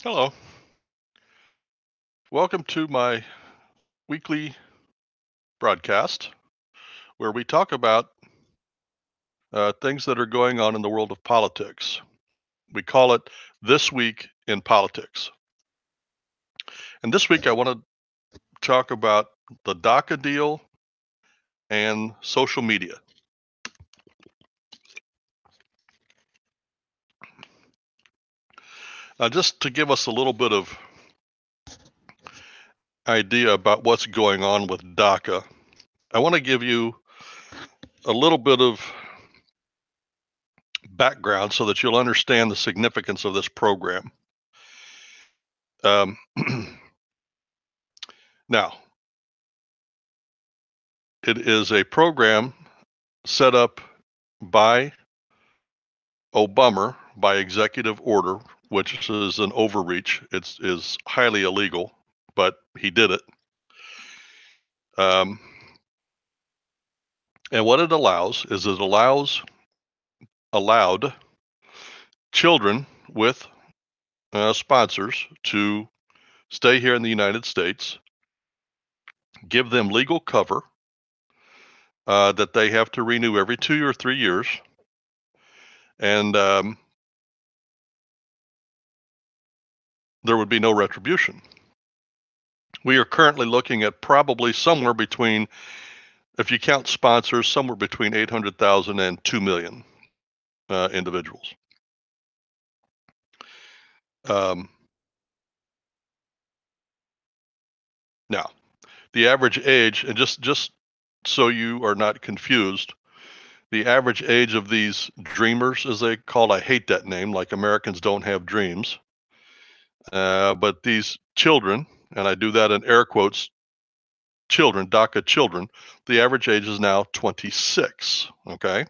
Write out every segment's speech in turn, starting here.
Hello. Welcome to my weekly broadcast where we talk about things that are going on in the world of politics. We call it This Week in Politics. And this week I want to talk about the DACA deal and social media. Just to give us a little bit of idea about what's going on with DACA, I want to give you a little bit of background so that you'll understand the significance of this program. Um, Now, it is a program set up by Obama by executive order, which is an overreach. It is highly illegal, but he did it. Um, and what it allows is allowed children with sponsors to stay here in the United States, give them legal cover that they have to renew every 2 or 3 years, and there would be no retribution. We are currently looking at probably somewhere between, if you count sponsors, somewhere between 800,000 and 2 million individuals. Um, Now, the average age, and just so you are not confused, the average age of these dreamers, as they call, I hate that name, like Americans don't have dreams. But these children, and I do that in air quotes, children, DACA children, the average age is now 26. Okay.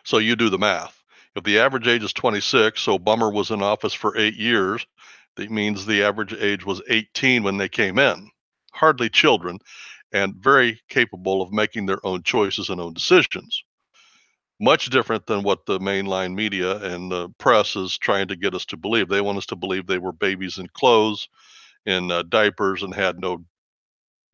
So you do the math. If the average age is 26, so Bummer was in office for 8 years, that means the average age was 18 when they came in. Hardly children, and very capable of making their own choices and own decisions. Much different than what the mainline media and the press is trying to get us to believe. They want us to believe they were babies in clothes, in diapers, and had no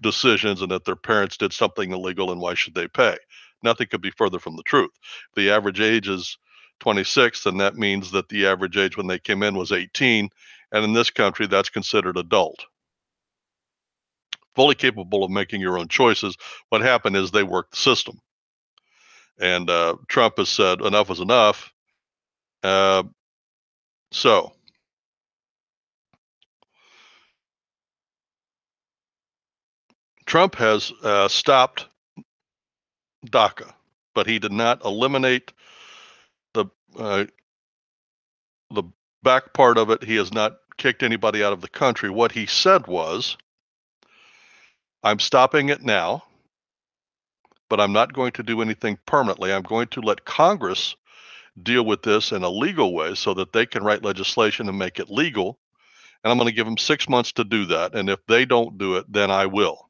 decisions, and that their parents did something illegal, and why should they pay? Nothing could be further from the truth. The average age is 26, and that means that the average age when they came in was 18, and in this country, that's considered adult. Fully capable of making your own choices. What happened is they worked the system. And Trump has said enough is enough. Uh, so Trump has stopped DACA, but he did not eliminate the uh, the back part of it. He has not kicked anybody out of the country. What he said was, I'm stopping it now, but I'm not going to do anything permanently. I'm going to let Congress deal with this in a legal way so that they can write legislation and make it legal. And I'm going to give them 6 months to do that. And if they don't do it, then I will.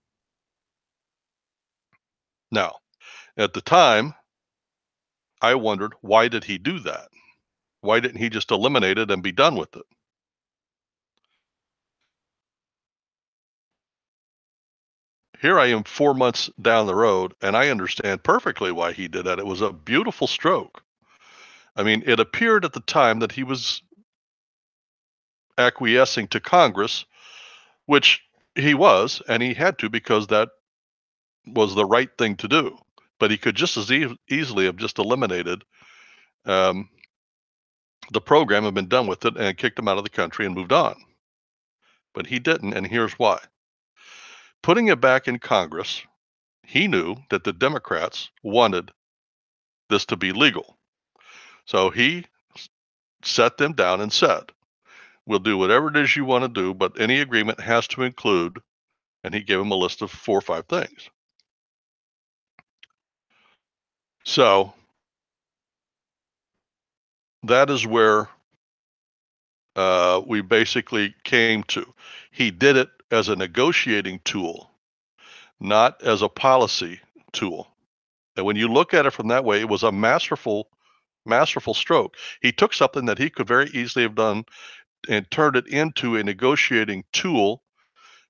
Now, at the time, I wondered, why did he do that? Why didn't he just eliminate it and be done with it? Here I am 4 months down the road, and I understand perfectly why he did that. It was a beautiful stroke. I mean, it appeared at the time that he was acquiescing to Congress, which he was, and he had to because that was the right thing to do. But he could just as easily have just eliminated um, the program and been done with it and kicked him out of the country and moved on. But he didn't, and here's why. Putting it back in Congress, he knew that the Democrats wanted this to be legal. So he set them down and said, we'll do whatever it is you want to do, but any agreement has to include, and he gave them a list of 4 or 5 things. So that is where we basically came to. He did it as a negotiating tool, not as a policy tool. And when you look at it from that way, it was a masterful stroke. He took something that he could very easily have done turned it into a negotiating tool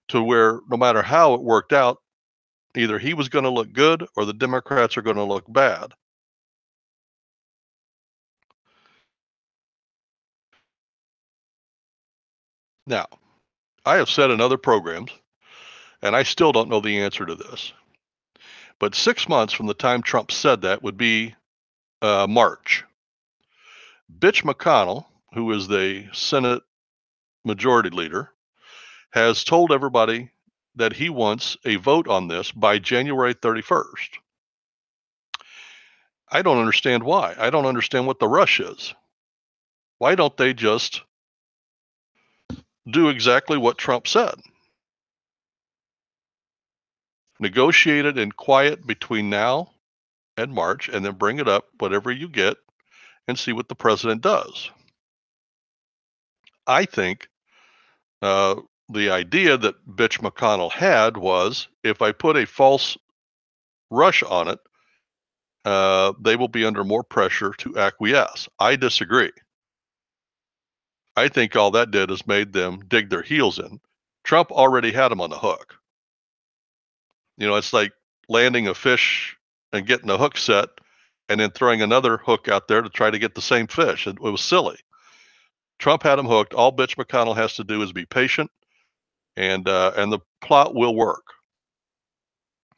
to where no matter how it worked out, either he was going to look good or the Democrats are going to look bad. Now, I have said in other programs, and I still don't know the answer to this, but 6 months from the time Trump said that would be March. Mitch McConnell, who is the Senate Majority Leader, has told everybody that he wants a vote on this by January 31st. I don't understand why. I don't understand what the rush is. Why don't they just do exactly what Trump said? Negotiate it in quiet between now and March, and then bring it up, whatever you get, and see what the president does. I think the idea that Mitch McConnell had was, if I put a false rush on it, they will be under more pressure to acquiesce. I disagree. I think all that did is made them dig their heels in. Trump already had them on the hook. You know, it's like landing a fish and getting a hook set and then throwing another hook out there to try to get the same fish. It was silly. Trump had him hooked. All Mitch McConnell has to do is be patient, and the plot will work.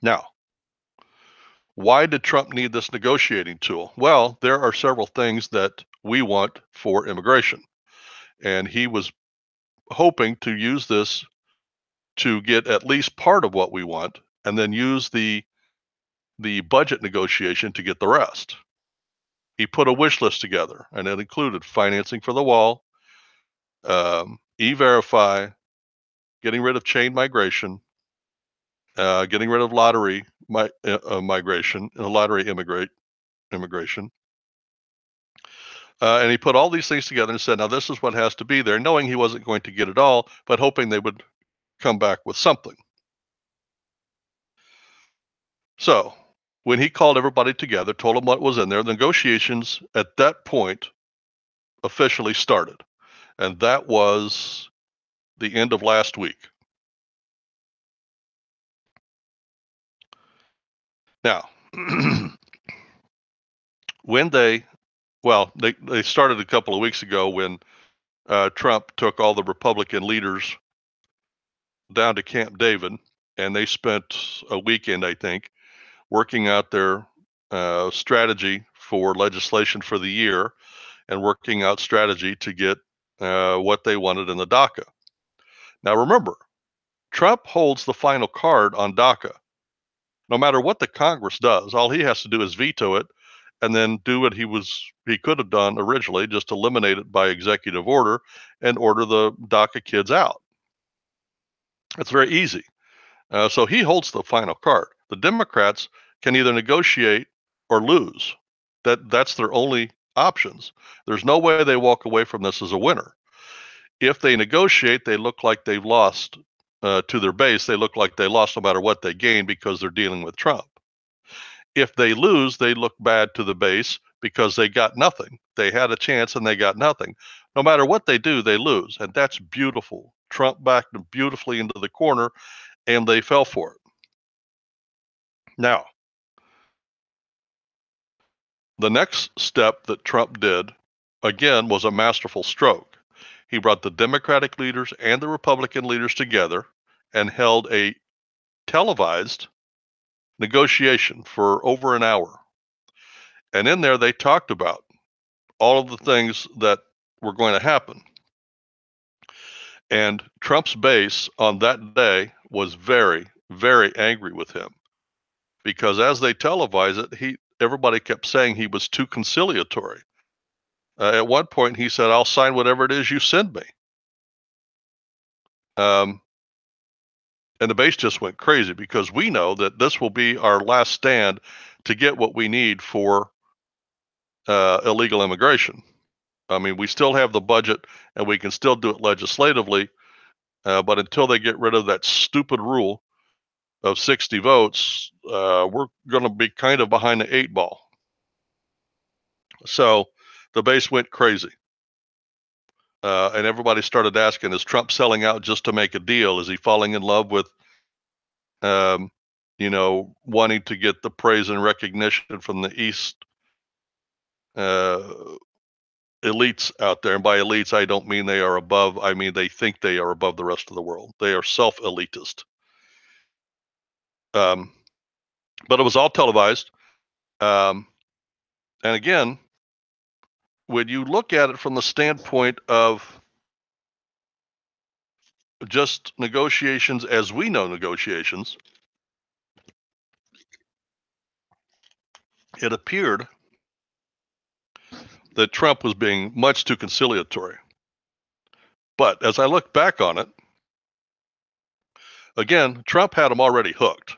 Now, why did Trump need this negotiating tool? Well, there are several things that we want for immigration, and he was hoping to use this to get at least part of what we want, and then use the budget negotiation to get the rest. He put a wish list together, and it included financing for the wall, E-Verify, getting rid of chain migration, getting rid of lottery migration, lottery immigration. And he put all these things together and said, now this is what has to be there, knowing he wasn't going to get it all, but hoping they would come back with something. So when he called everybody together, told them what was in there, the negotiations at that point officially started. And that was the end of last week. Now, when they started a couple of weeks ago when Trump took all the Republican leaders down to Camp David, and they spent a weekend, I think, working out their strategy for legislation for the year and working out strategy to get what they wanted in the DACA. Now, remember, Trump holds the final card on DACA. No matter what the Congress does, all he has to do is veto it and then do what he could have done originally, just eliminate it by executive order and order the DACA kids out. It's very easy. So he holds the final card. The Democrats can either negotiate or lose. That's their only options. There's no way they walk away from this as a winner. If they negotiate, they look like they've lost to their base. They look like they lost no matter what they gain because they're dealing with Trump. If they lose, they look bad to the base because they got nothing. They had a chance and they got nothing. No matter what they do, they lose. And that's beautiful. Trump backed them beautifully into the corner and they fell for it. Now, the next step that Trump did, again, was a masterful stroke. He brought the Democratic leaders and the Republican leaders together and held a televised negotiation for over an hour. And in there, they talked about all of the things that were going to happen. And Trump's base on that day was very, very angry with him because as they televised it, everybody kept saying he was too conciliatory. At one point, he said, "I'll sign whatever it is you send me." And the base just went crazy because we know that this will be our last stand to get what we need for illegal immigration. I mean, we still have the budget and we can still do it legislatively, but until they get rid of that stupid rule of 60 votes, we're going to be kind of behind the 8 ball. So the base went crazy. And everybody started asking, is Trump selling out just to make a deal? Is he falling in love with, um, wanting to get the praise and recognition from the East uh, elites out there? And by elites, I don't mean they are above. I mean, they think they are above the rest of the world. They are self-elitist. But it was all televised. And again, when you look at it from the standpoint of just negotiations as we know negotiations, it appeared that Trump was being much too conciliatory. But as I look back on it, again, Trump had him already hooked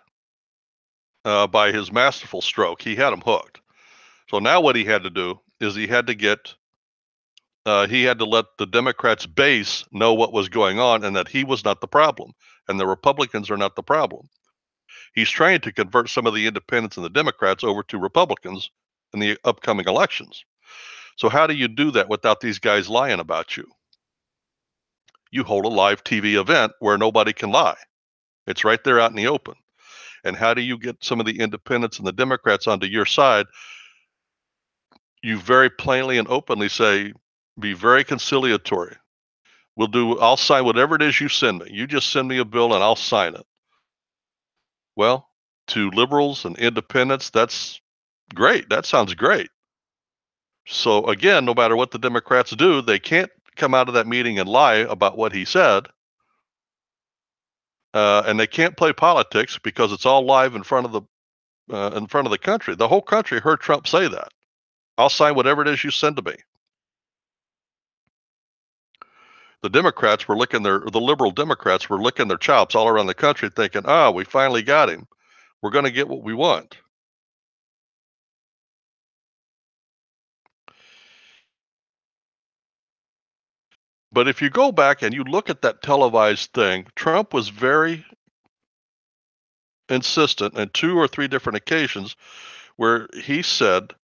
by his masterful stroke. He had him hooked. So now what he had to do is he had to let the Democrats' base know what was going on and that he was not the problem and the Republicans are not the problem. He's trying to convert some of the independents and the Democrats over to Republicans in the upcoming elections. So how do you do that without these guys lying about you? You hold a live TV event where nobody can lie. It's right there out in the open. And how do you get some of the independents and the Democrats onto your side? You very plainly and openly say, be very conciliatory. I'll sign whatever it is you send me. You just send me a bill and I'll sign it. Well, to liberals and independents, that's great. That sounds great. So again, no matter what the Democrats do, they can't come out of that meeting and lie about what he said. And they can't play politics because it's all live in front of the country. The whole country heard Trump say that. I'll sign whatever it is you send to me. The liberal Democrats were licking their chops all around the country thinking, we finally got him. We're going to get what we want. But if you go back and you look at that televised thing, Trump was very insistent on 2 or 3 different occasions where he said,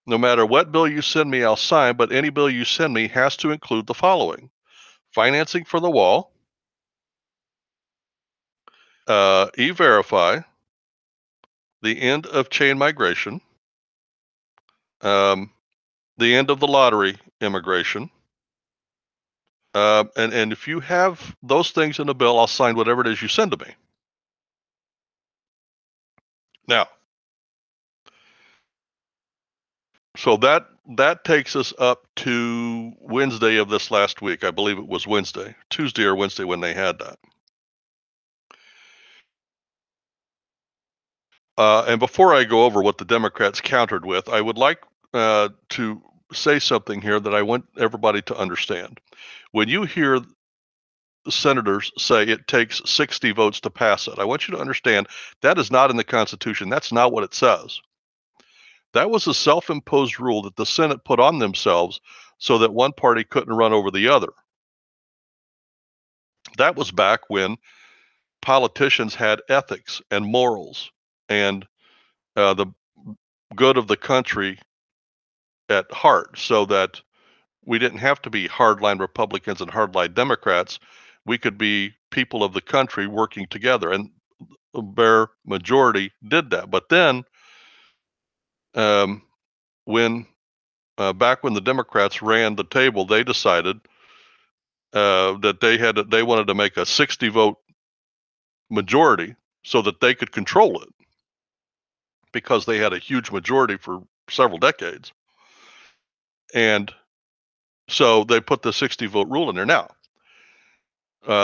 no matter what bill you send me, I'll sign, but any bill you send me has to include the following: financing for the wall, E-Verify, the end of chain migration, the end of the lottery immigration. And if you have those things in the bill, I'll sign whatever it is you send to me. Now, so that takes us up to Wednesday of this last week. I believe it was Tuesday or Wednesday when they had that. And before I go over what the Democrats countered with, I would like to say something here that I want everybody to understand. When you hear senators say it takes 60 votes to pass it, I want you to understand that is not in the Constitution. That's not what it says. That was a self-imposed rule that the Senate put on themselves so that one party couldn't run over the other. That was back when politicians had ethics and morals and the good of the country at heart, so that we didn't have to be hardline Republicans and hardline Democrats. We could be people of the country working together, and a bare majority did that. But then, when back when the Democrats ran the table, they decided that they wanted to make a 60 vote majority so that they could control it, because they had a huge majority for several decades. And so they put the 60 vote rule in there. Now,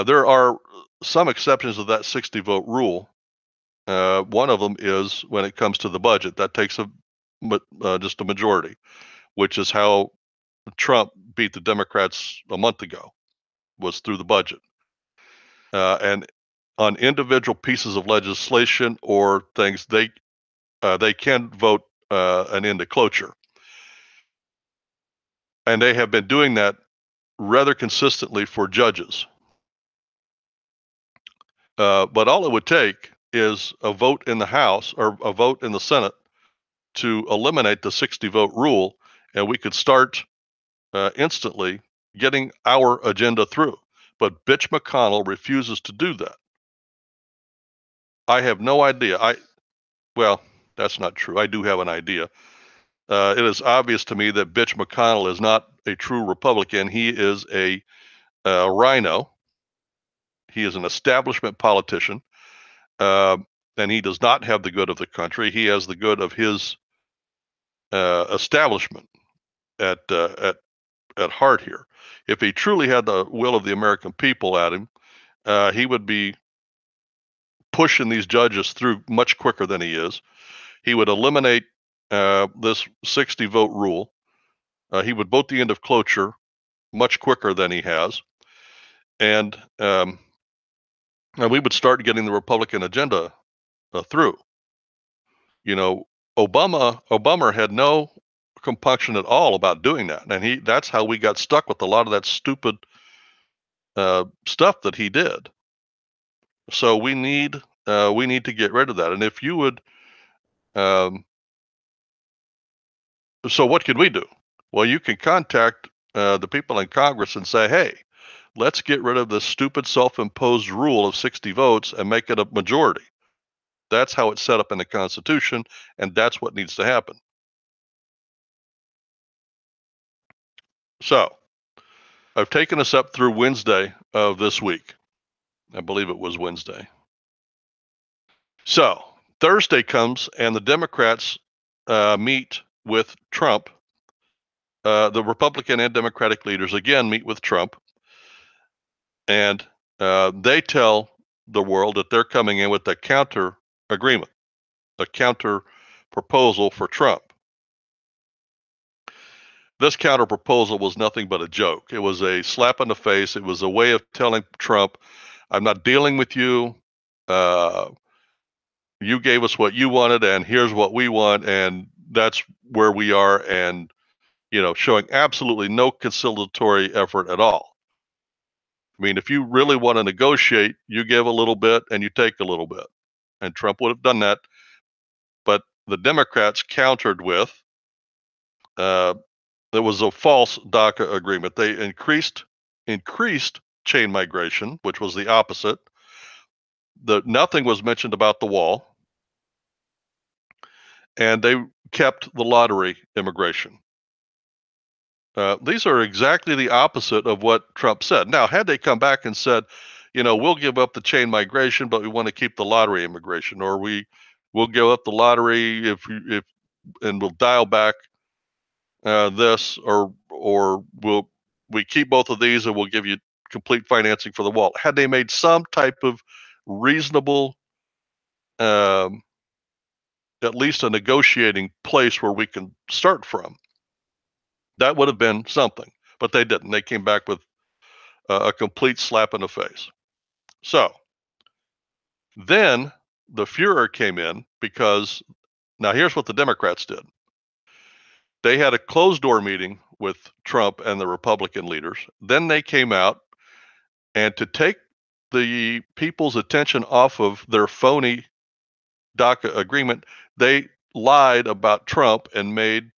there are some exceptions to that 60 vote rule. One of them is when it comes to the budget. That takes just a majority, which is how Trump beat the Democrats a month ago, was through the budget. And on individual pieces of legislation or things, they can vote an end to cloture. And they have been doing that rather consistently for judges. But all it would take is a vote in the House or a vote in the Senate to eliminate the 60 vote rule, and we could start instantly getting our agenda through. But Bitch McConnell refuses to do that. I have no idea. Well, that's not true. I do have an idea. It is obvious to me that Bitch McConnell is not a true Republican. He is a rhino. He is an establishment politician, and he does not have the good of the country. He has the good of his establishment at heart here. If he truly had the will of the American people at him, he would be pushing these judges through much quicker than he is. He would eliminate this 60 vote rule. He would vote the end of cloture much quicker than he has. And we would start getting the Republican agenda through. You know, Obama had no compunction at all about doing that, and that's how we got stuck with a lot of that stupid stuff that he did. So we need to get rid of that. And if you would, so what can we do? Well, you can contact the people in Congress and say, hey, let's get rid of this stupid self-imposed rule of 60 votes and make it a majority. That's how it's set up in the Constitution, and that's what needs to happen. So I've taken us up through Wednesday of this week. I believe it was Wednesday. So Thursday comes and the Democrats meet with Trump. The Republican and Democratic leaders again meet with Trump, and they tell the world that they're coming in with a counter agreement, a counter proposal for Trump. This counter proposal was nothing but a joke. It was a slap in the face. It was a way of telling Trump, I'm not dealing with you. You gave us what you wanted, and here's what we want, and that's where we are, and showing absolutely no conciliatory effort at all. I mean, if you really want to negotiate, you give a little bit and you take a little bit. And Trump would have done that. But the Democrats countered with there was a false DACA agreement. They increased chain migration, which was the opposite. Nothing was mentioned about the wall. And they kept the lottery immigration. These are exactly the opposite of what Trump said. Now, had they come back and said, we'll give up the chain migration, but we want to keep the lottery immigration, or we'll give up the lottery and we'll dial back this, or we keep both of these and we'll give you complete financing for the wall. Had they made some type of reasonable, at least a negotiating place where we can start from, that would have been something, but they didn't. They came back with a complete slap in the face. So then the furor came in because now here's what the Democrats did. They had a closed door meeting with Trump and the Republican leaders. Then they came out, and to take the people's attention off of their phony DACA agreement, they lied about Trump and made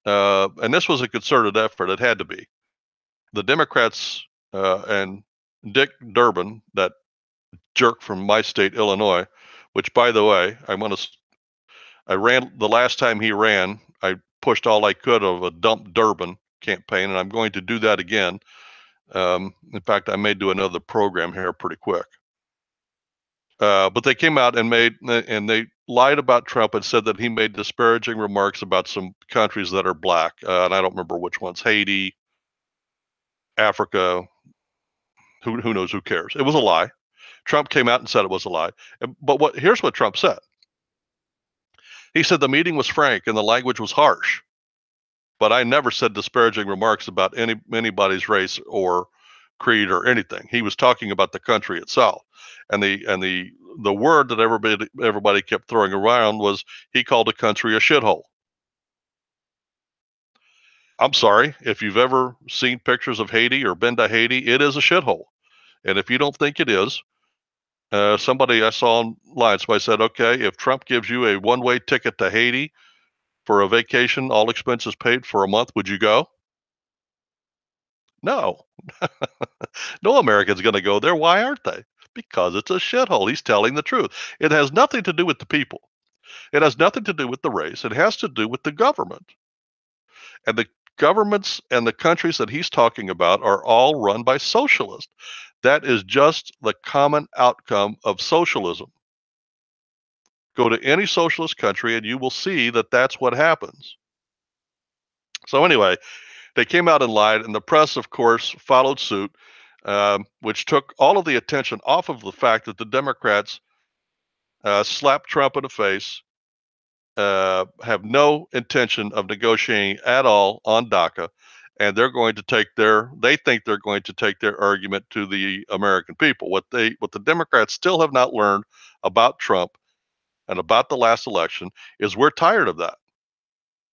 and this was a concerted effort. It had to be. The Democrats and Dick Durbin, that jerk from my state, Illinois, which, by the way, I ran the last time he ran. I pushed all I could of a dump Durbin campaign, and I'm going to do that again. In fact, I may do another program here pretty quick. But they came out and they lied about Trump and said that he made disparaging remarks about some countries that are black, and I don't remember which ones. Haiti, Africa. Who knows? Who cares? It was a lie. Trump came out and said it was a lie. But here's what Trump said. He said the meeting was frank and the language was harsh, but I never said disparaging remarks about anybody's race or creed or anything. He was talking about the country itself, and the word that everybody kept throwing around was he called the country a shithole. I'm sorry, if you've ever seen pictures of Haiti or been to Haiti, it is a shithole. And if you don't think it is, somebody I saw online, somebody said, okay, if Trump gives you a one-way ticket to Haiti for a vacation, all expenses paid for a month, would you go? No, no American's going to go there. Why aren't they? Because it's a shithole. He's telling the truth. It has nothing to do with the people. It has nothing to do with the race. It has to do with the government. And the governments and the countries that he's talking about are all run by socialists. That is just the common outcome of socialism. Go to any socialist country and you will see that that's what happens. So anyway, they came out and lied, and the press, of course, followed suit, which took all of the attention off of the fact that the Democrats slapped Trump in the face, have no intention of negotiating at all on DACA, and they think they're going to take their argument to the American people. What the Democrats still have not learned about Trump and about the last election is we're tired of that.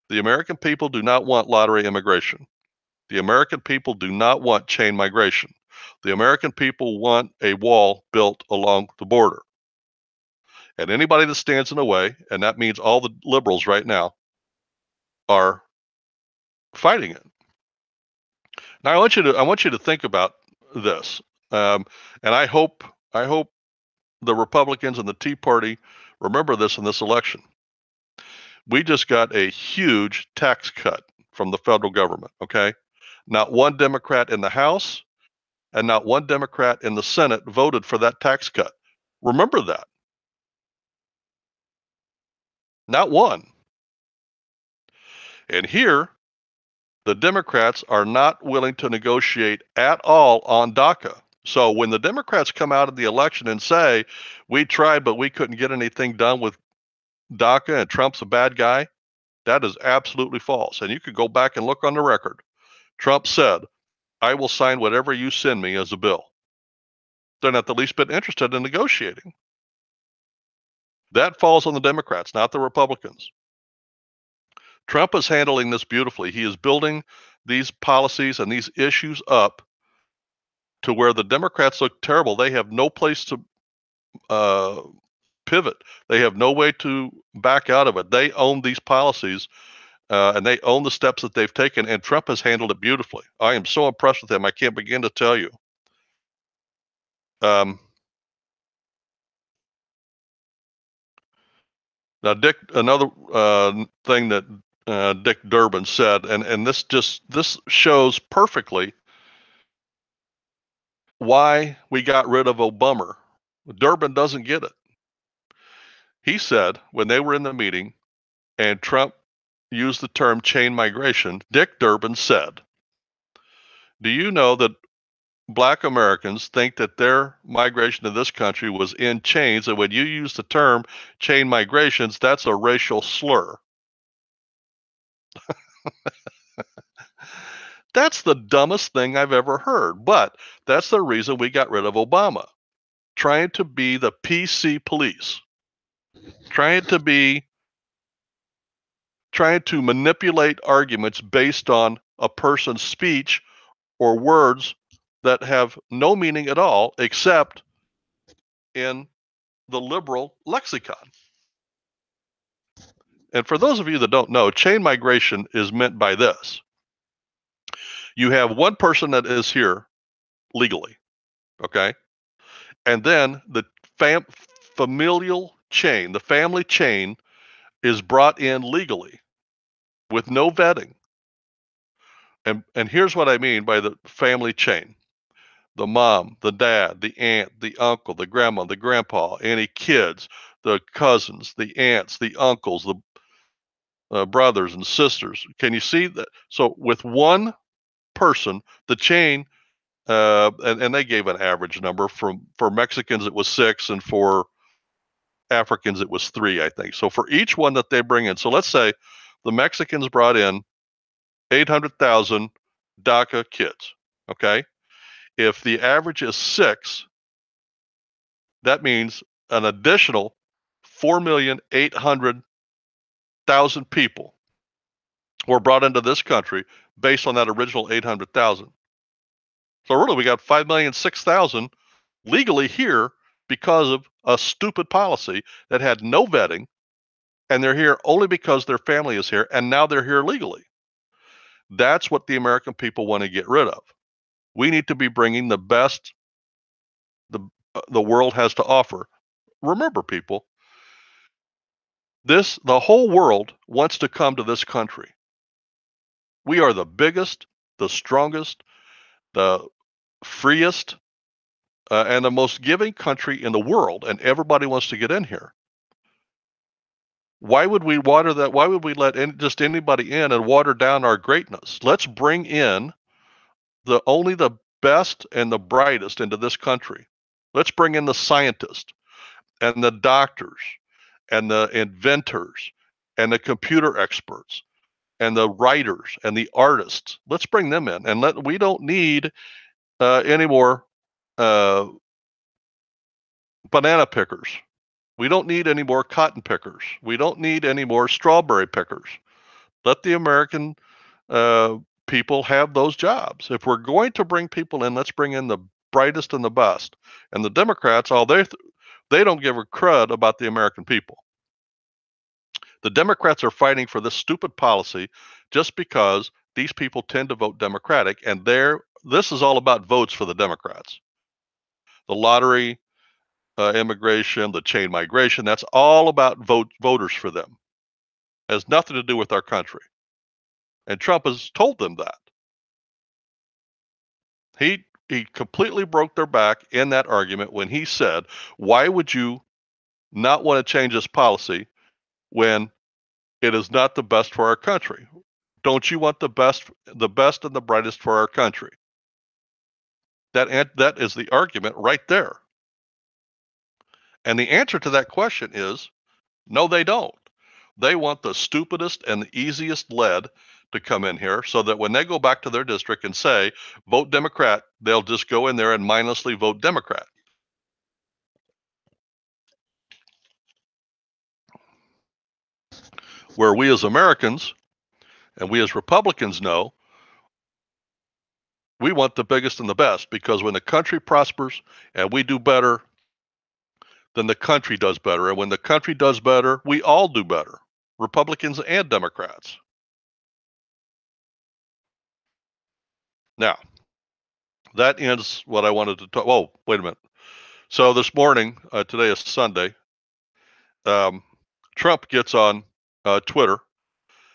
The American people do not want lottery immigration. The American people do not want chain migration. The American people want a wall built along the border. And anybody that stands in the way, and that means all the liberals right now, are fighting it. Now I want you to think about this, and I hope the Republicans and the Tea Party remember this in this election. We just got a huge tax cut from the federal government. Okay, not one Democrat in the House and not one Democrat in the Senate voted for that tax cut. Remember that. Not one. And here, the Democrats are not willing to negotiate at all on DACA. So when the Democrats come out of the election and say, we tried, but we couldn't get anything done with DACA and Trump's a bad guy, that is absolutely false. And you could go back and look on the record. Trump said, I will sign whatever you send me as a bill. They're not the least bit interested in negotiating. That falls on the Democrats, not the Republicans. Trump is handling this beautifully. He is building these policies and these issues up to where the Democrats look terrible. They have no place to pivot. They have no way to back out of it. They own these policies, and they own the steps that they've taken, and Trump has handled it beautifully. I am so impressed with him. I can't begin to tell you. Now, Dick, another thing that Dick Durbin said, and this shows perfectly why we got rid of Obama. Durbin doesn't get it. He said when they were in the meeting and Trump used the term chain migration, Dick Durbin said, do you know that Black Americans think that their migration to this country was in chains, and when you use the term chain migrations, that's a racial slur? That's the dumbest thing I've ever heard, but that's the reason we got rid of Obama. Trying to be the PC police, trying to manipulate arguments based on a person's speech or words that have no meaning at all except in the liberal lexicon. And for those of you that don't know, chain migration is meant by this. You have one person that is here legally, okay? And then the familial chain, the family chain, is brought in legally with no vetting. And here's what I mean by the family chain. The mom, the dad, the aunt, the uncle, the grandma, the grandpa, any kids, the cousins, the aunts, the uncles, the brothers and sisters. Can you see that? So with one person, the chain, and they gave an average number. For Mexicans, it was 6, and for Africans, it was 3, I think. So for each one that they bring in, so let's say the Mexicans brought in 800,000 DACA kids, okay? If the average is 6, that means an additional 4,800,000 people were brought into this country based on that original 800,000. So really, we got 5,006,000 legally here because of a stupid policy that had no vetting, and they're here only because their family is here, and now they're here legally. That's what the American people want to get rid of. We need to be bringing the best the world has to offer. Remember, people, the whole world wants to come to this country. We are the biggest, the strongest, the freest, and the most giving country in the world, and everybody wants to get in here. Why would we water that? Why would we let just anybody in and water down our greatness? Let's bring in only the best and the brightest into this country. Let's bring in the scientists and the doctors and the inventors and the computer experts and the writers and the artists. Let's bring them in, and we don't need any more banana pickers. We don't need any more cotton pickers. We don't need any more strawberry pickers. Let the American people have those jobs. If we're going to bring people in, let's bring in the brightest and the best. And the Democrats, they don't give a crud about the American people. The Democrats are fighting for this stupid policy just because these people tend to vote Democratic, and this is all about votes for the Democrats. The lottery, immigration, the chain migration, that's all about voters for them. It has nothing to do with our country. And Trump has told them that. He completely broke their back in that argument when he said, why would you not want to change this policy when it is not the best for our country? Don't you want the best and the brightest for our country? That is the argument right there. And the answer to that question is no, they don't. They want the stupidest and the easiest lead to come in here so that when they go back to their district and say, vote Democrat, they'll just go in there and mindlessly vote Democrat. Where we as Americans and we as Republicans know, we want the biggest and the best, because when the country prospers and we do better, then the country does better. And when the country does better, we all do better, Republicans and Democrats. Now, that ends what I wanted to talk. Oh, wait a minute. So this morning, today is Sunday, Trump gets on Twitter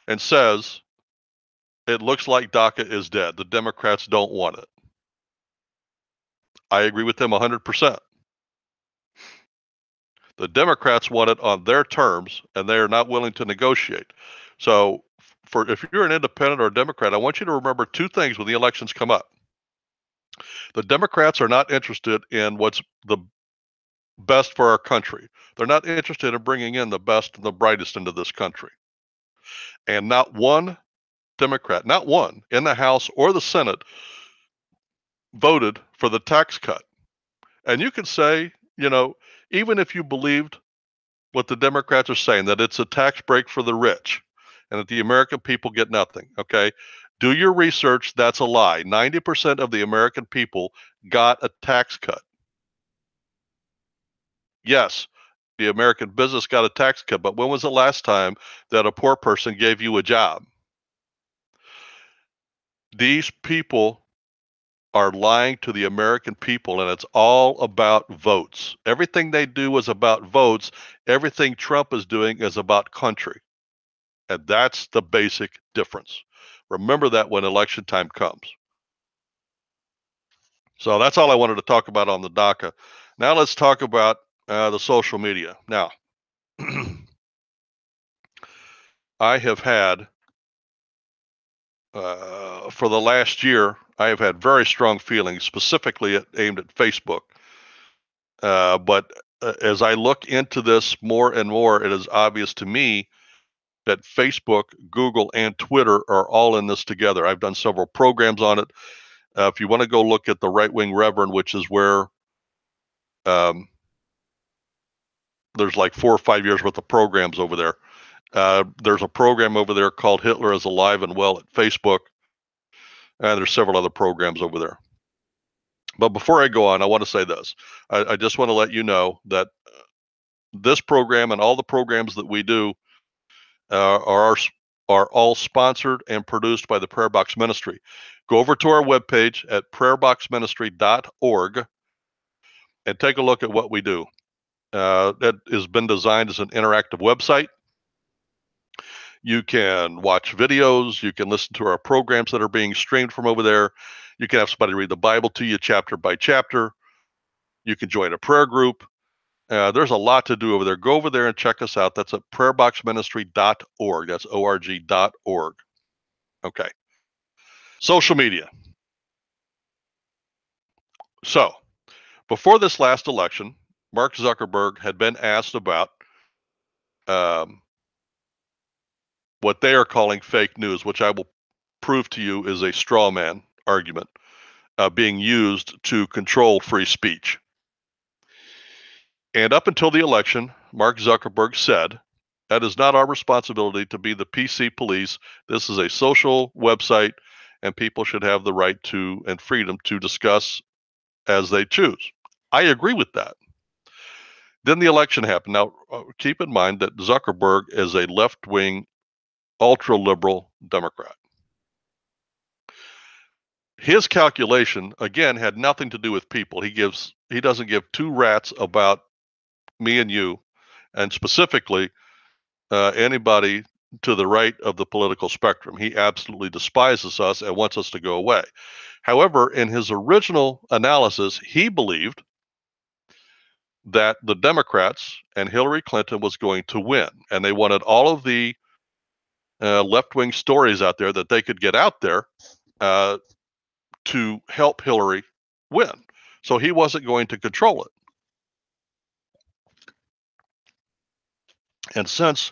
and says, it looks like DACA is dead. The Democrats don't want it. I agree with him 100%. The Democrats want it on their terms, and they are not willing to negotiate. So if you're an independent or a Democrat, I want you to remember two things when the elections come up. The Democrats are not interested in what's the best for our country. They're not interested in bringing in the best and the brightest into this country. And not one Democrat, not one in the House or the Senate, voted for the tax cut. And you could say, even if you believed what the Democrats are saying, that it's a tax break for the rich and that the American people get nothing, okay? Do your research. That's a lie. 90% of the American people got a tax cut. Yes, the American business got a tax cut, but when was the last time that a poor person gave you a job? These people are lying to the American people, and it's all about votes. Everything they do is about votes. Everything Trump is doing is about country. And that's the basic difference. Remember that when election time comes. So that's all I wanted to talk about on the DACA. Now let's talk about the social media. Now, I have had, for the last year, I have had very strong feelings, specifically aimed at Facebook. But as I look into this more and more, it is obvious to me that Facebook, Google, and Twitter are all in this together. I've done several programs on it. If you want to go look at the Right Wing Reverend, which is where there's like 4 or 5 years worth of programs over there. There's a program over there called Hitler is Alive and Well at Facebook. And there's several other programs over there. But before I go on, I want to say this. I just want to let you know that this program and all the programs that we do are all sponsored and produced by the Prayer Box Ministry. Go over to our webpage at prayerboxministry.org and take a look at what we do. That has been designed as an interactive website. You can watch videos. You can listen to our programs that are being streamed from over there. You can have somebody read the Bible to you chapter by chapter. You can join a prayer group. There's a lot to do over there. Go over there and check us out. That's at prayerboxministry.org. That's org.org. Okay. Social media. So, before this last election, Mark Zuckerberg had been asked about what they are calling fake news, which I will prove to you is a straw man argument being used to control free speech. And up until the election, Mark Zuckerberg said, that is not our responsibility to be the PC police. This is a social website, and people should have the right to and freedom to discuss as they choose. I agree with that. Then the election happened. Now, keep in mind that Zuckerberg is a left-wing, ultra-liberal Democrat. His calculation, again, had nothing to do with people. He doesn't give two rats about me and you, and specifically anybody to the right of the political spectrum. He absolutely despises us and wants us to go away. However, in his original analysis, he believed that the Democrats and Hillary Clinton was going to win, and they wanted all of the left-wing stories out there that they could get out there to help Hillary win. So he wasn't going to control it. And since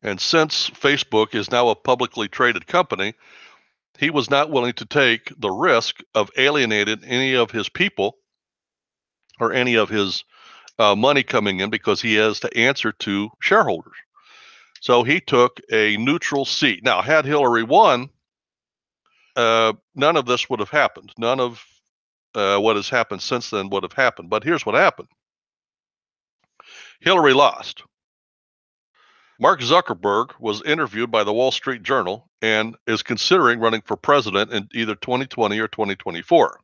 Facebook is now a publicly traded company, he was not willing to take the risk of alienating any of his people or any of his money coming in, because he has to answer to shareholders. So he took a neutral seat. Now, had Hillary won, none of this would have happened. None of what has happened since then would have happened. But here's what happened. Hillary lost. Mark Zuckerberg was interviewed by the Wall Street Journal and is considering running for president in either 2020 or 2024.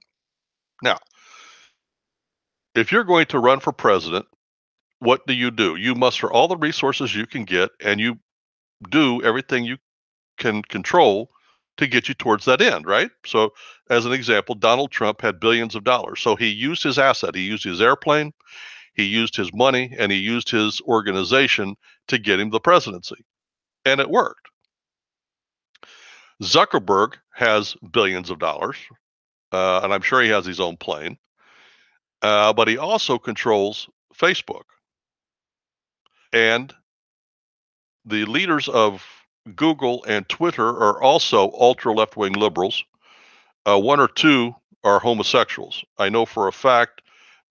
Now, if you're going to run for president, what do? You muster all the resources you can get, and you do everything you can control to get you towards that end, right? So, as an example, Donald Trump had billions of dollars. So he used his asset. He used his airplane, he used his money, and he used his organization to get him the presidency. And it worked. Zuckerberg has billions of dollars, and I'm sure he has his own plane, but he also controls Facebook. And the leaders of Google and Twitter are also ultra left-wing liberals. One or two are homosexuals. I know for a fact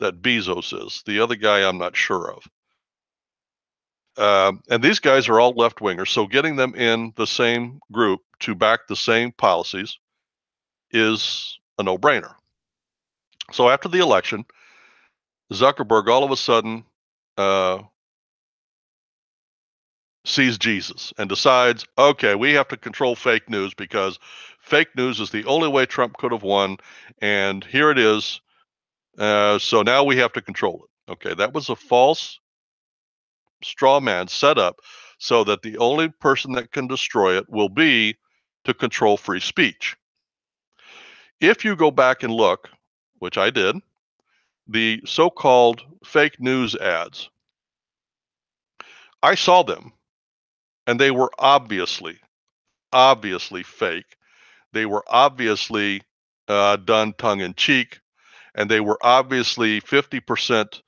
that Bezos is. The other guy I'm not sure of. And these guys are all left-wingers, so getting them in the same group to back the same policies is a no-brainer. So after the election, Zuckerberg all of a sudden sees Jesus and decides, okay, we have to control fake news because fake news is the only way Trump could have won, and here it is. So now we have to control it. Okay, that was a false straw man set up so that the only person that can destroy it will be to control free speech. If you go back and look, which I did, the so-called fake news ads, I saw them, and they were obviously fake. They were obviously done tongue-in-cheek, and they were obviously 50%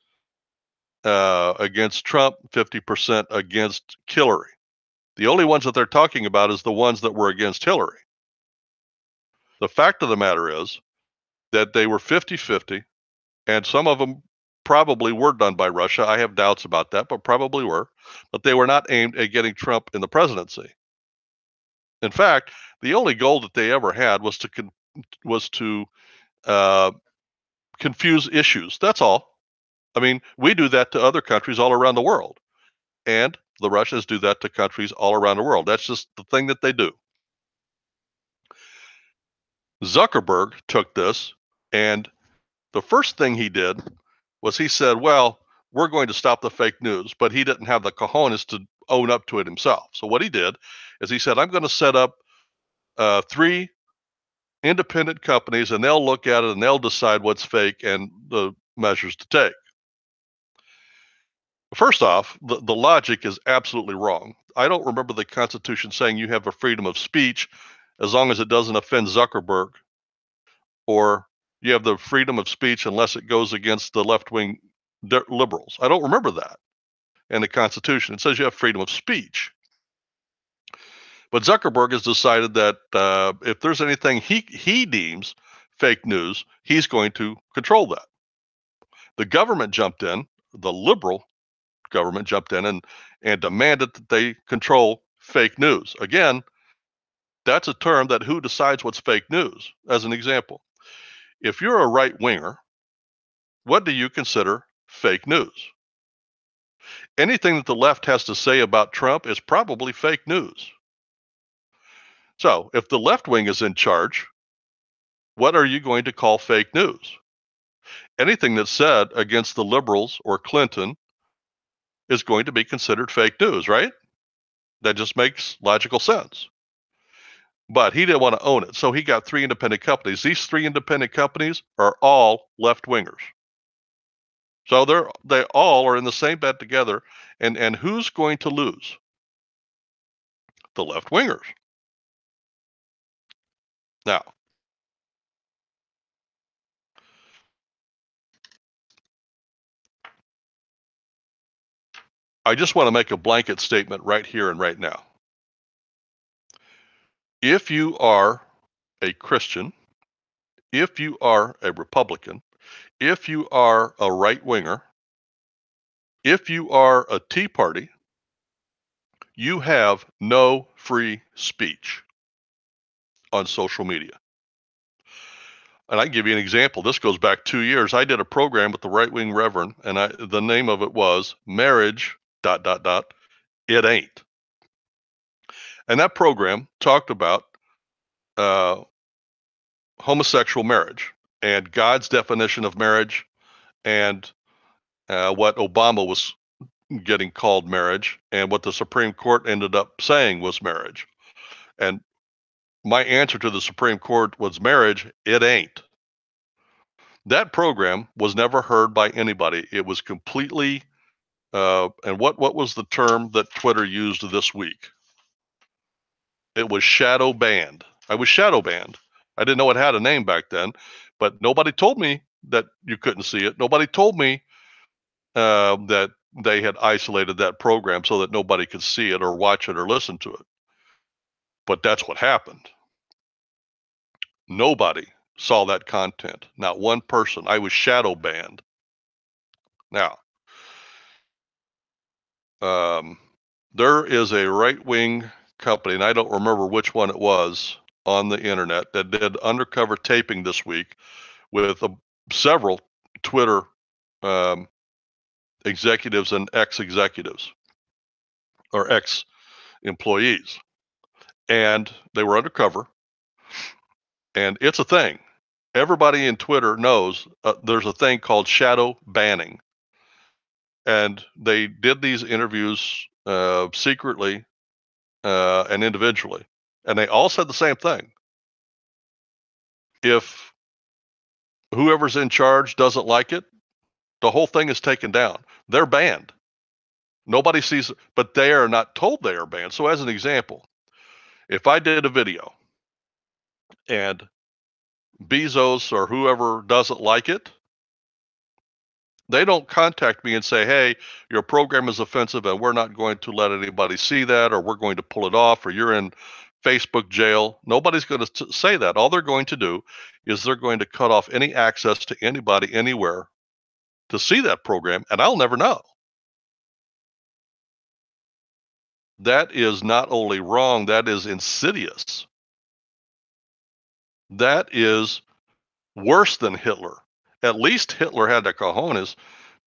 against Trump, 50% against Hillary. The only ones that they're talking about is the ones that were against Hillary. The fact of the matter is that they were 50-50, and some of them probably were done by Russia. I have doubts about that, but probably were. But they were not aimed at getting Trump in the presidency. In fact, the only goal that they ever had was to confuse issues. That's all. I mean, we do that to other countries all around the world, and the Russians do that to countries all around the world. That's just the thing that they do. Zuckerberg took this, and the first thing he did was he said, well, we're going to stop the fake news, but he didn't have the cojones to own up to it himself. So what he did is he said, I'm going to set up 3 independent companies, and they'll look at it and they'll decide what's fake and the measures to take. First off, the logic is absolutely wrong. I don't remember the Constitution saying you have a freedom of speech as long as it doesn't offend Zuckerberg, or you have the freedom of speech unless it goes against the left-wing liberals. I don't remember that in the Constitution. It says you have freedom of speech. But Zuckerberg has decided that if there's anything he deems fake news, he's going to control that. The government jumped in, the liberal government jumped in and demanded that they control fake news. Again, that's a term that who decides what's fake news? As an example, if you're a right winger, what do you consider fake news? Anything that the left has to say about Trump is probably fake news. So if the left wing is in charge, what are you going to call fake news? Anything that's said against the liberals or Clinton is going to be considered fake news, right? That just makes logical sense. But he didn't want to own it, so he got 3 independent companies. These 3 independent companies are all left wingers. So they all are in the same bed together, and who's going to lose? The left wingers. Now, I just want to make a blanket statement right here and right now. If you are a Christian, if you are a Republican, if you are a right winger, if you are a Tea Party, you have no free speech on social media. And I can give you an example. This goes back 2 years. I did a program with the right wing reverend, and the name of it was Marriage ... It Ain't. And that program talked about homosexual marriage and God's definition of marriage, and what Obama was getting called marriage, and what the Supreme Court ended up saying was marriage. And my answer to the Supreme Court was marriage, it ain't. That program was never heard by anybody. It was completely, and what was the term that Twitter used this week? It was shadow banned. I was shadow banned. I didn't know it had a name back then, but nobody told me that you couldn't see it. Nobody told me that they had isolated that program so that nobody could see it or watch it or listen to it. But that's what happened. Nobody saw that content. Not one person. I was shadow banned. Now, there is a right-wing company, and I don't remember which one it was, on the internet that did undercover taping this week with several Twitter executives and ex-executives or ex-employees. And they were undercover. And it's a thing. Everybody in Twitter knows there's a thing called shadow banning. And they did these interviews secretly and individually. And they all said the same thing. If whoever's in charge doesn't like it, the whole thing is taken down. They're banned. Nobody sees it, but they are not told they are banned. So as an example, if I did a video and Bezos or whoever doesn't like it, they don't contact me and say, hey, your program is offensive and we're not going to let anybody see that, or we're going to pull it off, or you're in Facebook jail. Nobody's going to say that. All they're going to do is they're going to cut off any access to anybody anywhere to see that program, and I'll never know. That is not only wrong, that is insidious. That is worse than Hitler. At least Hitler had the cojones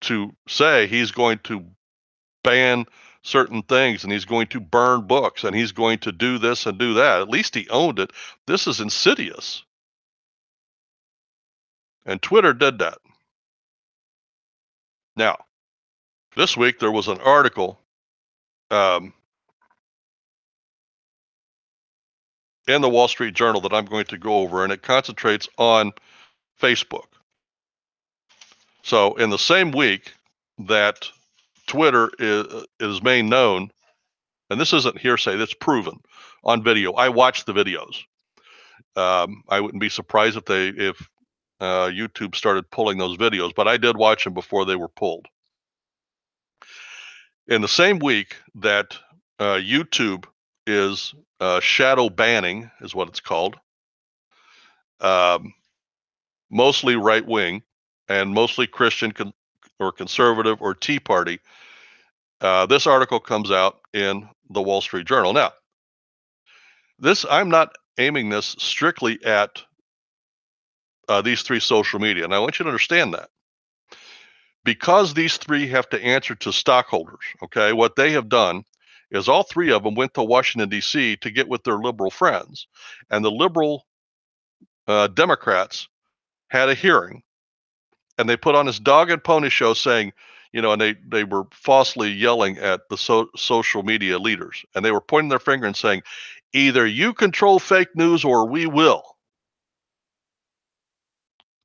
to say he's going to ban certain things and he's going to burn books and he's going to do this and do that. At least he owned it. This is insidious. And Twitter did that. Now, this week there was an article in the Wall Street Journal that I'm going to go over, and it concentrates on Facebook. So in the same week that Twitter is made known, and this isn't hearsay, that's proven on video. I watched the videos. I wouldn't be surprised if YouTube started pulling those videos, but I did watch them before they were pulled. In the same week that YouTube is shadow banning, is what it's called, mostly right wing and mostly Christian or conservative or Tea Party, this article comes out in the Wall Street Journal. Now, I'm not aiming this strictly at these three social media, and I want you to understand that. Because these three have to answer to stockholders, okay, what they have done is all three of them went to Washington, D.C. to get with their liberal friends. And the liberal Democrats had a hearing, and they put on this dog and pony show saying, and they were falsely yelling at the social media leaders. And they were pointing their finger and saying, either you control fake news or we will.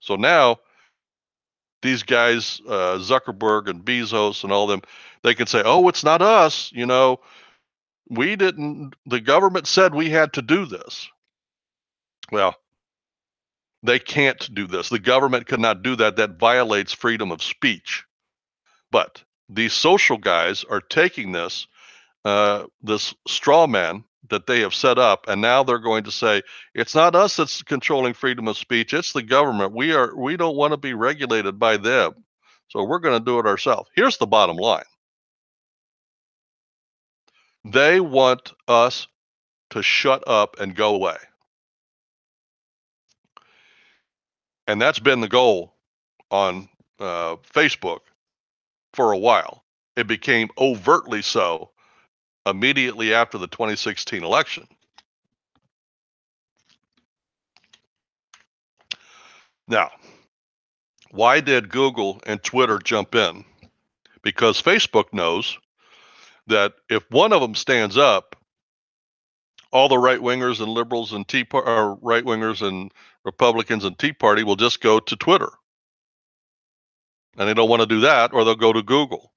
So now these guys, Zuckerberg and Bezos and all them, they can say, oh, it's not us. We didn't, the government said we had to do this. Well, they can't do this. The government cannot do that. That violates freedom of speech. But these social guys are taking this straw man that they have set up, and now they're going to say it's not us that's controlling freedom of speech, it's the government. We don't want to be regulated by them, so we're going to do it ourselves. Here's the bottom line. They want us to shut up and go away. And that's been the goal on Facebook for a while. It became overtly so immediately after the 2016 election. Now, why did Google and Twitter jump in? Because Facebook knows that if one of them stands up, all the right-wingers and liberals and right-wingers and Republicans and Tea Party will just go to Twitter. And they don't want to do that, or they'll go to Google.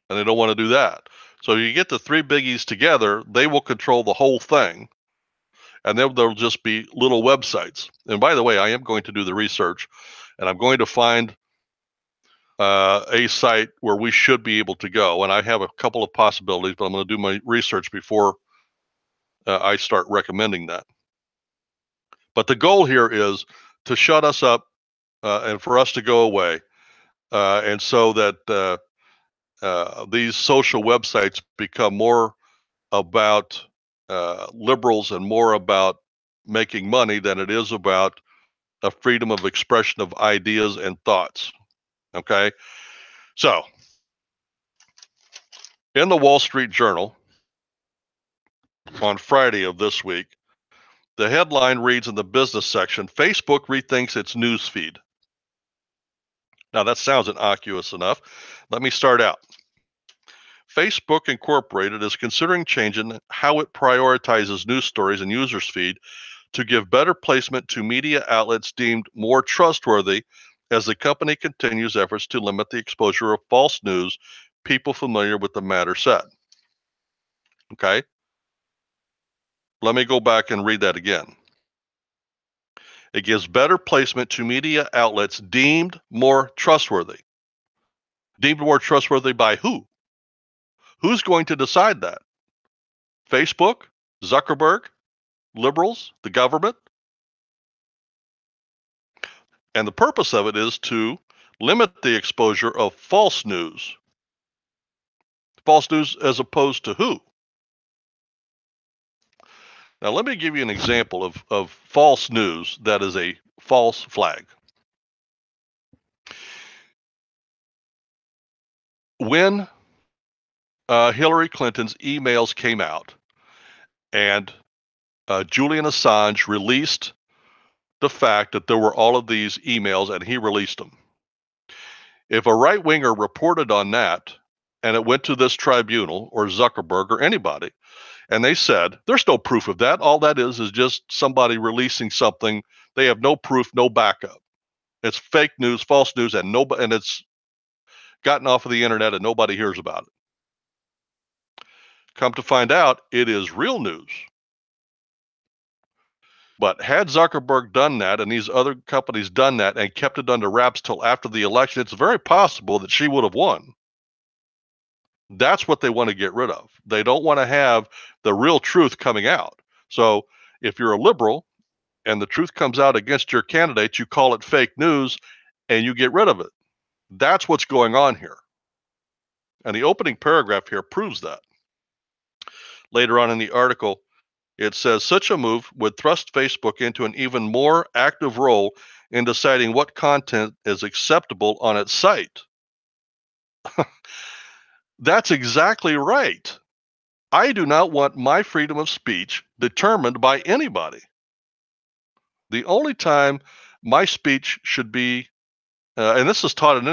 And they don't want to do that. So you get the three biggies together, they will control the whole thing. And then there'll just be little websites. And by the way, I am going to do the research, and I'm going to find a site where we should be able to go. And I have a couple of possibilities, but I'm going to do my research before I start recommending that. But the goal here is to shut us up and for us to go away. And so that these social websites become more about liberals and more about making money than it is about a freedom of expression of ideas and thoughts. Okay. So in the Wall Street Journal on Friday of this week, the headline reads in the business section, Facebook rethinks its news feed. Now that sounds innocuous enough. Let me start out. Facebook Incorporated is considering changing how it prioritizes news stories and users' feed to give better placement to media outlets deemed more trustworthy as the company continues efforts to limit the exposure of false news, people familiar with the matter said. Okay? Let me go back and read that again. It gives better placement to media outlets deemed more trustworthy. Deemed more trustworthy by who? Who's going to decide that? Facebook? Zuckerberg? Liberals? The government? And the purpose of it is to limit the exposure of false news. False news as opposed to who? Now, let me give you an example of false news that is a false flag. When Hillary Clinton's emails came out and Julian Assange released the fact that there were all of these emails and he released them. If a right-winger reported on that and it went to this tribunal or Zuckerberg or anybody, and they said, there's no proof of that. All that is just somebody releasing something. They have no proof, no backup. It's fake news, false news, and it's gotten off of the internet and nobody hears about it. Come to find out, it is real news. But had Zuckerberg done that and these other companies done that and kept it under wraps till after the election, it's very possible that she would have won. That's what they want to get rid of. They don't want to have the real truth coming out. So if you're a liberal and the truth comes out against your candidate, you call it fake news and you get rid of it. That's what's going on here. And the opening paragraph here proves that. Later on in the article, it says such a move would thrust Facebook into an even more active role in deciding what content is acceptable on its site. That's exactly right. I do not want my freedom of speech determined by anybody. The only time my speech should be, and this is taught in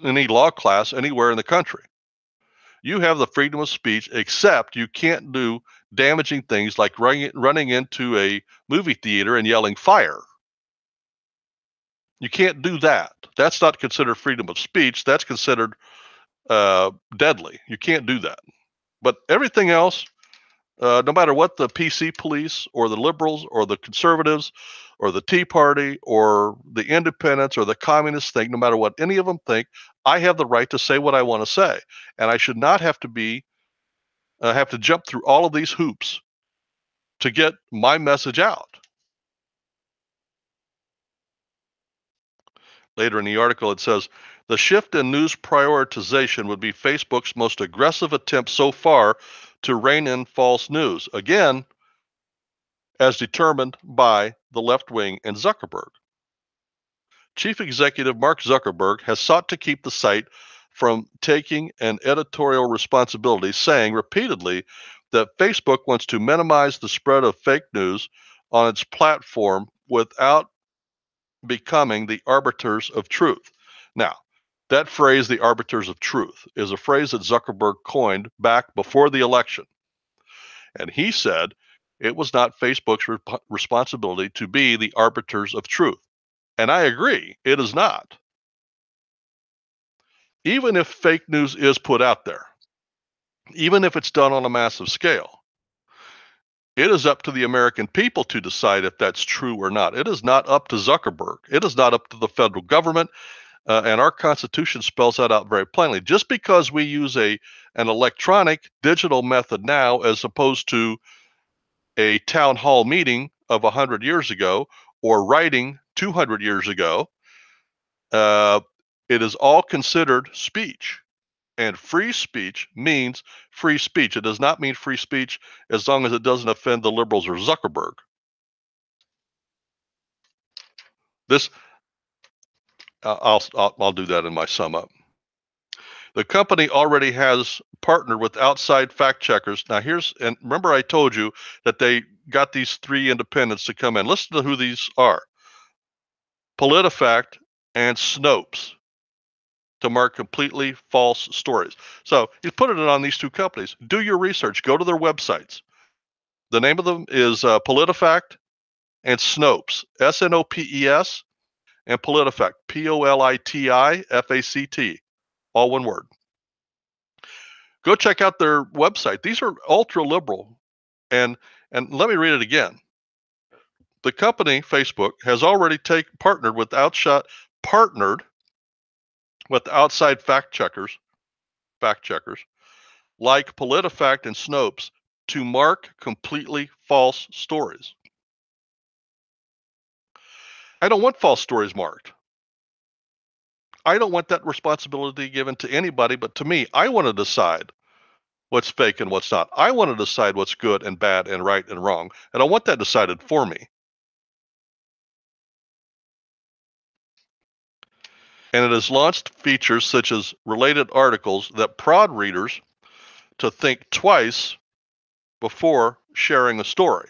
any law class anywhere in the country, you have the freedom of speech, except you can't do damaging things like running into a movie theater and yelling fire. You can't do that. That's not considered freedom of speech. That's considered deadly. You can't do that. But everything else, no matter what the PC police or the liberals or the conservatives or the Tea Party or the independents or the communists think, no matter what any of them think, I have the right to say what I want to say. And I should not have to jump through all of these hoops to get my message out. Later in the article, it says, the shift in news prioritization would be Facebook's most aggressive attempt so far to rein in false news, again, as determined by the left wing and Zuckerberg. Chief Executive Mark Zuckerberg has sought to keep the site from taking an editorial responsibility, saying repeatedly that Facebook wants to minimize the spread of fake news on its platform without becoming the arbiters of truth. Now, that phrase, the arbiters of truth, is a phrase that Zuckerberg coined back before the election. And he said it was not Facebook's responsibility to be the arbiters of truth. And I agree, it is not. Even if fake news is put out there, even if it's done on a massive scale, it is up to the American people to decide if that's true or not. It is not up to Zuckerberg. It is not up to the federal government. And our Constitution spells that out very plainly. Just because we use an electronic digital method now as opposed to a town hall meeting of 100 years ago or writing 200 years ago, it is all considered speech. And free speech means free speech. It does not mean free speech as long as it doesn't offend the liberals or Zuckerberg. This, I'll do that in my sum up. The company already has partnered with outside fact checkers. Now and remember I told you that they got these 3 independents to come in. Listen to who these are. PolitiFact and Snopes, to mark completely false stories. So he's putting it on these 2 companies. Do your research. Go to their websites. The name of them is PolitiFact and Snopes, SNOPES, and PolitiFact, POLITIFACT, all one word. Go check out their website. These are ultra liberal, and let me read it again. The company Facebook has already partnered with outside fact checkers like PolitiFact and Snopes to mark completely false stories. I don't want false stories marked. I don't want that responsibility given to anybody but to me. I want to decide what's fake and what's not. I want to decide what's good and bad and right and wrong, and I want that decided for me. And it has launched features such as related articles that prod readers to think twice before sharing a story.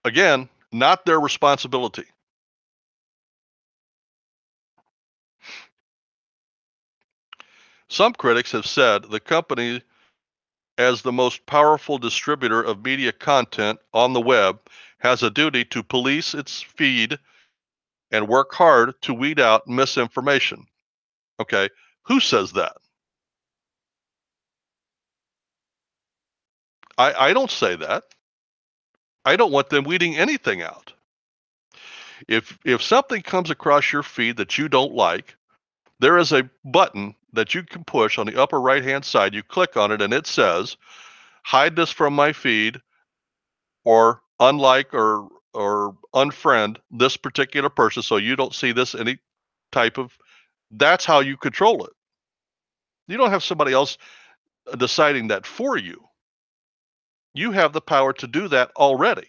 Again, not their responsibility. Some critics have said the company, as the most powerful distributor of media content on the web, has a duty to police its feed and work hard to weed out misinformation. Okay, who says that? I don't say that. I don't want them weeding anything out. If something comes across your feed that you don't like, there is a button that you can push on the upper right hand side. You click on it and it says, hide this from my feed, or unlike or unfriend this particular person so you don't see this any type of. That's how you control it. You don't have somebody else deciding that for you. You have the power to do that already.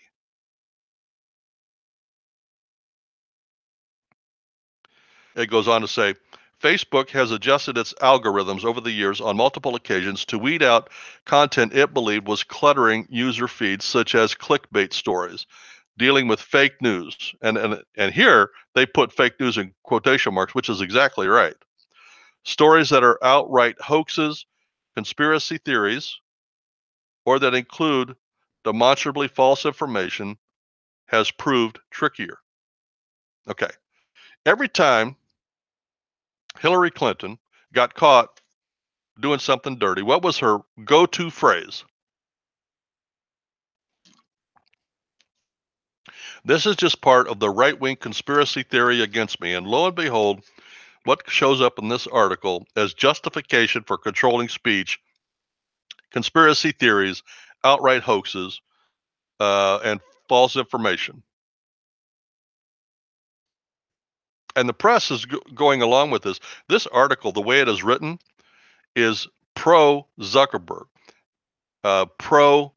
It goes on to say, Facebook has adjusted its algorithms over the years on multiple occasions to weed out content it believed was cluttering user feeds, such as clickbait stories, dealing with fake news. And here they put fake news in quotation marks, which is exactly right. Stories that are outright hoaxes, conspiracy theories, or that include demonstrably false information has proved trickier. Okay. Every time Hillary Clinton got caught doing something dirty, what was her go-to phrase? This is just part of the right-wing conspiracy theory against me. And lo and behold, what shows up in this article as justification for controlling speech: conspiracy theories, outright hoaxes, and false information. And the press is going along with this. This article, the way it is written, is pro Zuckerberg, pro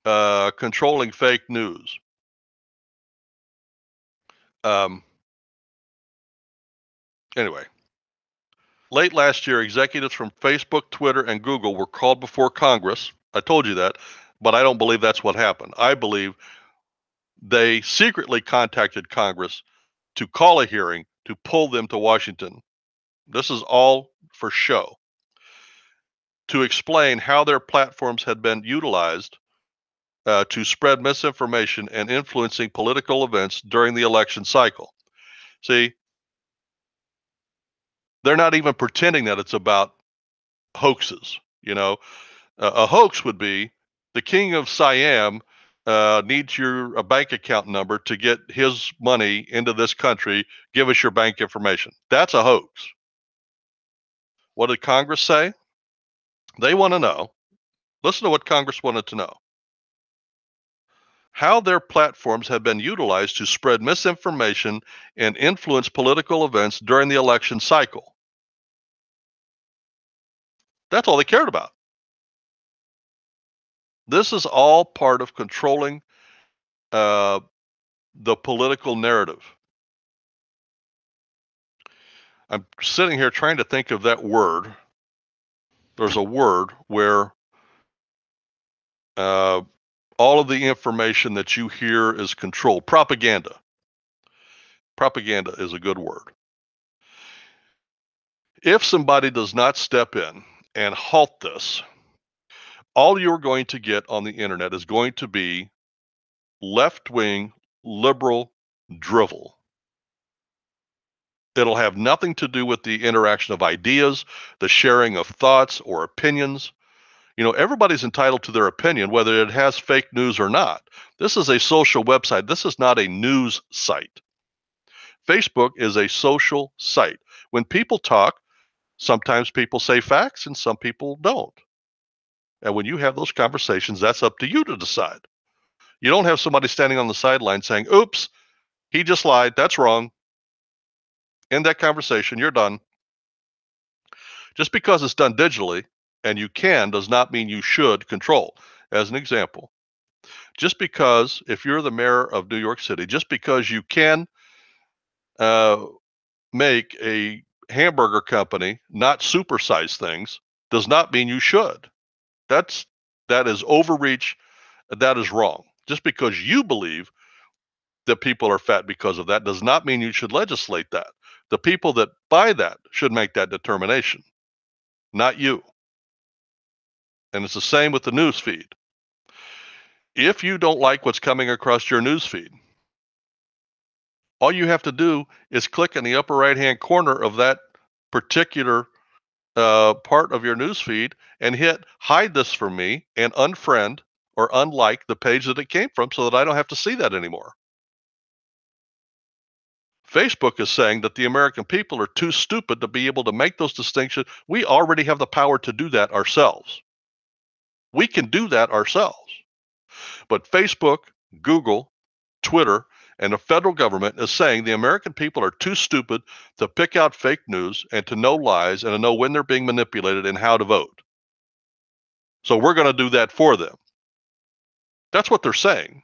controlling fake news. Anyway, late last year, executives from Facebook, Twitter, and Google were called before Congress. I told you that, but I don't believe that's what happened. I believe they secretly contacted Congress to call a hearing to pull them to Washington. This is all for show, to explain how their platforms had been utilized to spread misinformation and influencing political events during the election cycle. See, they're not even pretending that it's about hoaxes. You know, a hoax would be the king of Siam needs your bank account number to get his money into this country. Give us your bank information. That's a hoax. What did Congress say? They want to know. Listen to what Congress wanted to know: how their platforms have been utilized to spread misinformation and influence political events during the election cycle. That's all they cared about. This is all part of controlling the political narrative. I'm sitting here trying to think of that word. There's a word where all of the information that you hear is controlled. Propaganda. Propaganda is a good word. If somebody does not step in and halt this, all you're going to get on the internet is going to be left-wing liberal drivel. It'll have nothing to do with the interaction of ideas, the sharing of thoughts or opinions. You know, everybody's entitled to their opinion, whether it has fake news or not. This is a social website. This is not a news site. Facebook is a social site. When people talk, sometimes people say facts and some people don't. And when you have those conversations, that's up to you to decide. You don't have somebody standing on the sideline saying, oops, he just lied. That's wrong. End that conversation. You're done. Just because it's done digitally and you can does not mean you should control. As an example, just because if you're the mayor of New York City, just because you can make a hamburger company not supersize things does not mean you should. That is overreach. That is wrong. Just because you believe that people are fat because of that does not mean you should legislate that. The people that buy that should make that determination, not you. And it's the same with the news feed. If you don't like what's coming across your news feed, all you have to do is click in the upper right-hand corner of that particular part of your news feed and hit hide this from me and unfriend or unlike the page that it came from so that I don't have to see that anymore. Facebook is saying that the American people are too stupid to be able to make those distinctions. We already have the power to do that ourselves. We can do that ourselves. But Facebook, Google, Twitter, and the federal government is saying the American people are too stupid to pick out fake news and to know lies and to know when they're being manipulated and how to vote. So we're going to do that for them. That's what they're saying.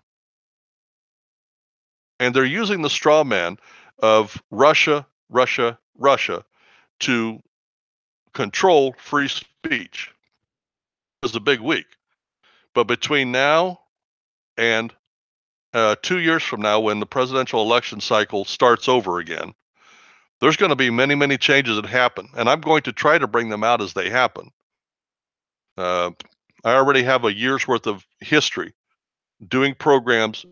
And they're using the straw man of Russia, Russia, Russia to control free speech. It's a big week. But between now and 2 years from now, when the presidential election cycle starts over again, there's going to be many, many changes that happen. And I'm going to try to bring them out as they happen. I already have a year's worth of history doing programs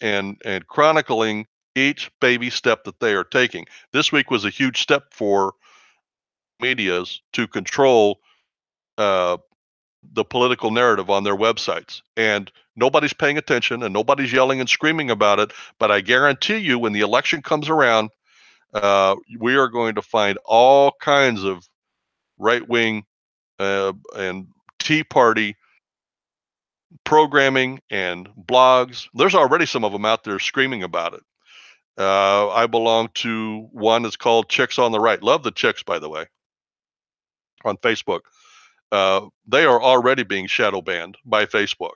and chronicling each baby step that they are taking. This week was a huge step for medias to control the political narrative on their websites. And nobody's paying attention and nobody's yelling and screaming about it. But I guarantee you, when the election comes around, we are going to find all kinds of right-wing and Tea Party programming and blogs. There's already some of them out there screaming about it. I belong to one that's called Chicks on the Right. Love the Chicks, by the way, on Facebook. They are already being shadow banned by Facebook.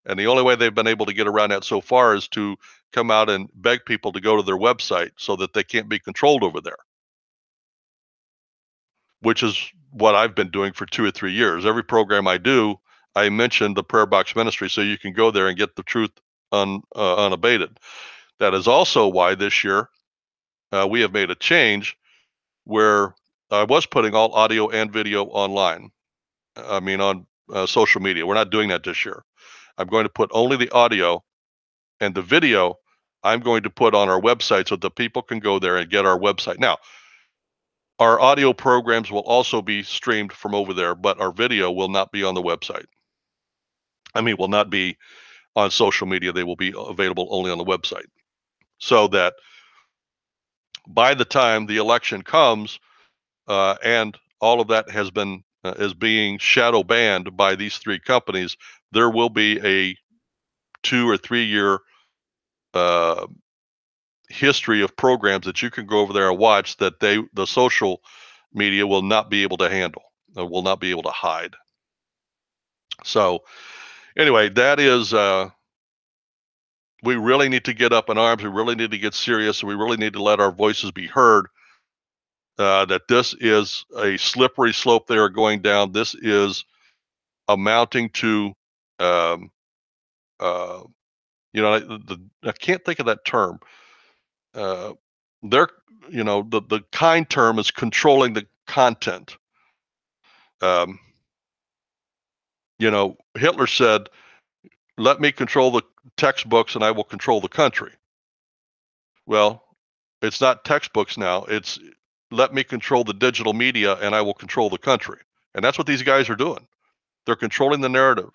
And the only way they've been able to get around that so far is to come out and beg people to go to their website so that they can't be controlled over there, which is what I've been doing for 2 or 3 years. Every program I do, I mention the Prayer Box Ministry so you can go there and get the truth unabated. That is also why this year we have made a change where I was putting all audio and video online. I mean, on social media. We're not doing that this year. I'm going to put only the audio, and the video I'm going to put on our website so that people can go there and get our website. Now, our audio programs will also be streamed from over there, but our video will not be on the website. I mean, will not be on social media. They will be available only on the website. So that by the time the election comes, and all of that has been is being shadow banned by these three companies, there will be a 2 or 3 year history of programs that you can go over there and watch that the social media will not be able to handle, will not be able to hide. So anyway, that is we really need to get up in arms. We really need to get serious. We really need to let our voices be heard. That this is a slippery slope they are going down. This is amounting to, I can't think of that term. They're, the kind term is controlling the content. Hitler said, "Let me control the textbooks and I will control the country." Well, it's not textbooks now. It's let me control the digital media and I will control the country. And that's what these guys are doing. They're controlling the narrative.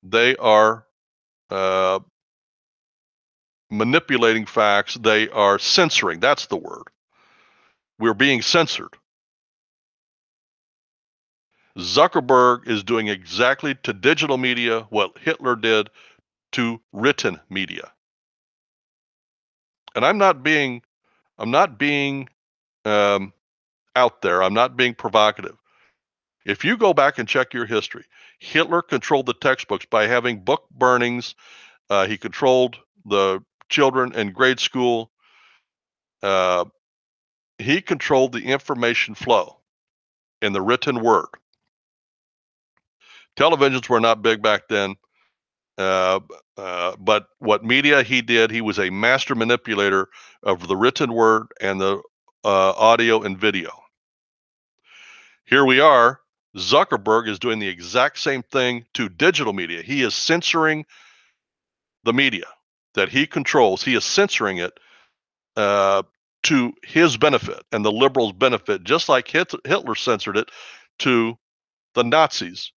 They are manipulating facts. They are censoring. That's the word. We're being censored. Zuckerberg is doing exactly to digital media what Hitler did to written media. And I'm not being out there. I'm not being provocative. If you go back and check your history, Hitler controlled the textbooks by having book burnings. He controlled the children in grade school. He controlled the information flow in the written word. Televisions were not big back then. But what media he did, he was a master manipulator of the written word and the audio and video. Here we are. Zuckerberg is doing the exact same thing to digital media. He is censoring the media that he controls. He is censoring it to his benefit and the liberals' benefit, just like Hitler censored it to the Nazis'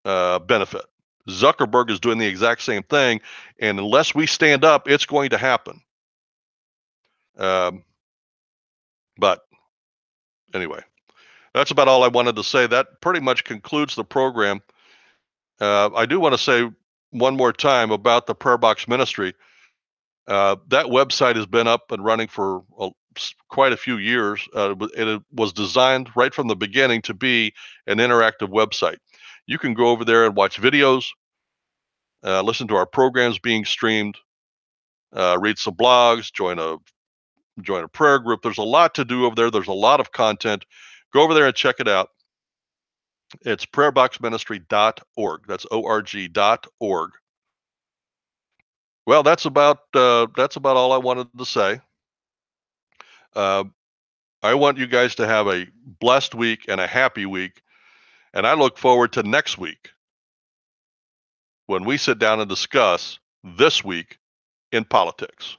benefit. Zuckerberg is doing the exact same thing, and unless we stand up, it's going to happen. But anyway, that's about all I wanted to say. That pretty much concludes the program. I do want to say one more time about the Prayer Box Ministry. That website has been up and running for quite a few years. It was designed right from the beginning to be an interactive website. You can go over there and watch videos, listen to our programs being streamed, read some blogs, join a prayer group. There's a lot to do over there. There's a lot of content. Go over there and check it out. It's prayerboxministry.org. That's org.org. Well, that's about all I wanted to say. I want you guys to have a blessed week and a happy week, and I look forward to next week when we sit down and discuss this week in politics.